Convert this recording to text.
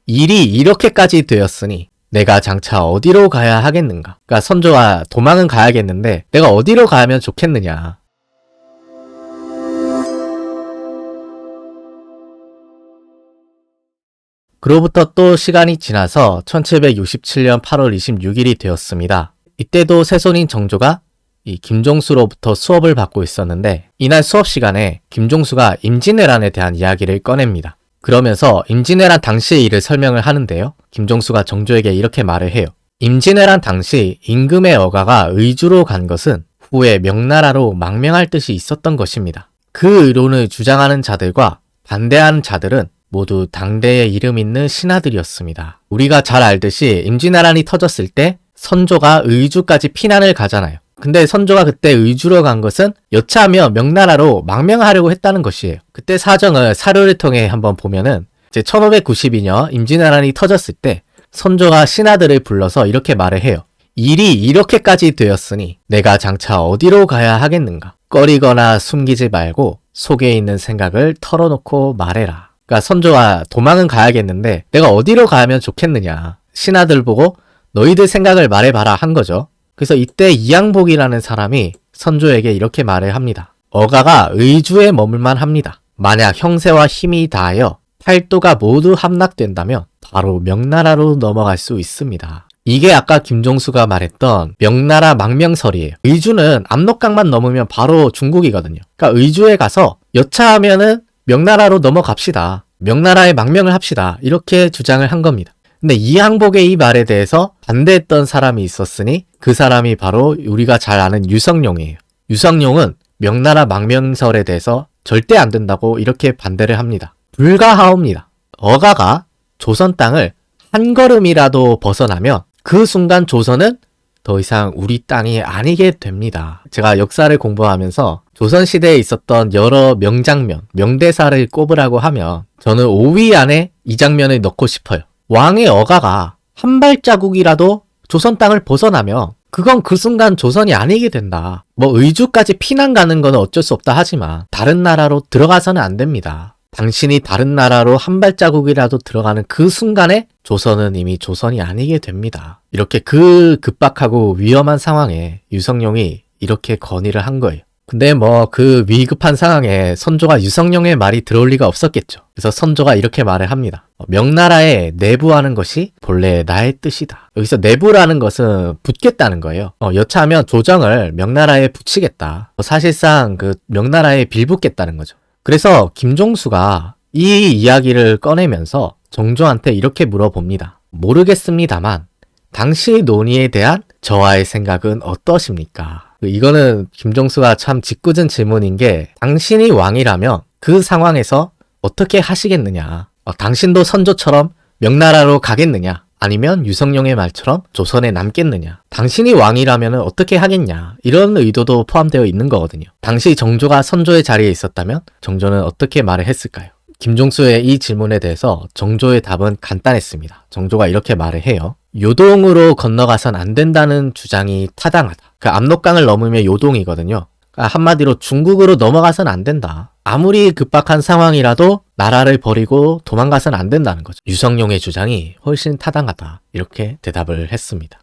일이 이렇게까지 되었으니 내가 장차 어디로 가야 하겠는가. 그러니까 선조가 도망은 가야겠는데 내가 어디로 가면 좋겠느냐. 그로부터 또 시간이 지나서 1767년 8월 26일이 되었습니다. 이때도 세손인 정조가 이 김종수로부터 수업을 받고 있었는데 이날 수업 시간에 김종수가 임진왜란에 대한 이야기를 꺼냅니다. 그러면서 임진왜란 당시의 일을 설명을 하는데요. 김종수가 정조에게 이렇게 말을 해요. 임진왜란 당시 임금의 어가가 의주로 간 것은 후에 명나라로 망명할 뜻이 있었던 것입니다. 그 의론을 주장하는 자들과 반대하는 자들은 모두 당대에 이름 있는 신하들이었습니다. 우리가 잘 알듯이 임진왜란이 터졌을 때 선조가 의주까지 피난을 가잖아요. 근데 선조가 그때 의주로 간 것은 여차하면 명나라로 망명하려고 했다는 것이에요. 그때 사정을 사료를 통해 한번 보면은 이제 1592년 임진왜란이 터졌을 때 선조가 신하들을 불러서 이렇게 말을 해요. 일이 이렇게까지 되었으니 내가 장차 어디로 가야 하겠는가. 꺼리거나 숨기지 말고 속에 있는 생각을 털어놓고 말해라. 그러니까 선조가 도망은 가야겠는데 내가 어디로 가면 좋겠느냐. 신하들 보고 너희들 생각을 말해봐라 한 거죠. 그래서 이때 이양복이라는 사람이 선조에게 이렇게 말을 합니다. 어가가 의주에 머물만 합니다. 만약 형세와 힘이 다하여 팔도가 모두 함락된다면 바로 명나라로 넘어갈 수 있습니다. 이게 아까 김종수가 말했던 명나라 망명설이에요. 의주는 압록강만 넘으면 바로 중국이거든요. 그러니까 의주에 가서 여차하면은 명나라로 넘어갑시다. 명나라에 망명을 합시다. 이렇게 주장을 한 겁니다. 근데 이항복의 이 말에 대해서 반대했던 사람이 있었으니 그 사람이 바로 우리가 잘 아는 유성룡이에요. 유성룡은 명나라 망명설에 대해서 절대 안 된다고 이렇게 반대를 합니다. 불가하옵니다. 어가가 조선 땅을 한 걸음이라도 벗어나면 그 순간 조선은 더 이상 우리 땅이 아니게 됩니다. 제가 역사를 공부하면서 조선시대에 있었던 여러 명장면, 명대사를 꼽으라고 하면 저는 5위 안에 이 장면을 넣고 싶어요. 왕의 어가가 한 발자국이라도 조선 땅을 벗어나면 그건 그 순간 조선이 아니게 된다. 뭐 의주까지 피난 가는 건 어쩔 수 없다 하지만 다른 나라로 들어가서는 안 됩니다. 당신이 다른 나라로 한 발자국이라도 들어가는 그 순간에 조선은 이미 조선이 아니게 됩니다. 이렇게 그 급박하고 위험한 상황에 유성룡이 이렇게 건의를 한 거예요. 근데 뭐 그 위급한 상황에 선조가 유성룡의 말이 들어올 리가 없었겠죠. 그래서 선조가 이렇게 말을 합니다. 명나라에 내부하는 것이 본래 나의 뜻이다. 여기서 내부라는 것은 붙겠다는 거예요. 여차하면 조정을 명나라에 붙이겠다. 사실상 그 명나라에 빌붙겠다는 거죠. 그래서 김종수가 이 이야기를 꺼내면서 정조한테 이렇게 물어봅니다. 모르겠습니다만 당시 논의에 대한 저와의 생각은 어떠십니까? 이거는 김종수가 참 짓궂은 질문인 게 당신이 왕이라면 그 상황에서 어떻게 하시겠느냐? 당신도 선조처럼 명나라로 가겠느냐? 아니면 유성룡의 말처럼 조선에 남겠느냐? 당신이 왕이라면 어떻게 하겠냐? 이런 의도도 포함되어 있는 거거든요. 당시 정조가 선조의 자리에 있었다면 정조는 어떻게 말을 했을까요? 김종수의 이 질문에 대해서 정조의 답은 간단했습니다. 정조가 이렇게 말을 해요. 요동으로 건너가선 안 된다는 주장이 타당하다. 그 압록강을 넘으면 요동이거든요. 그러니까 한마디로 중국으로 넘어가선 안 된다. 아무리 급박한 상황이라도 나라를 버리고 도망가선 안 된다는 거죠. 유성룡의 주장이 훨씬 타당하다. 이렇게 대답을 했습니다.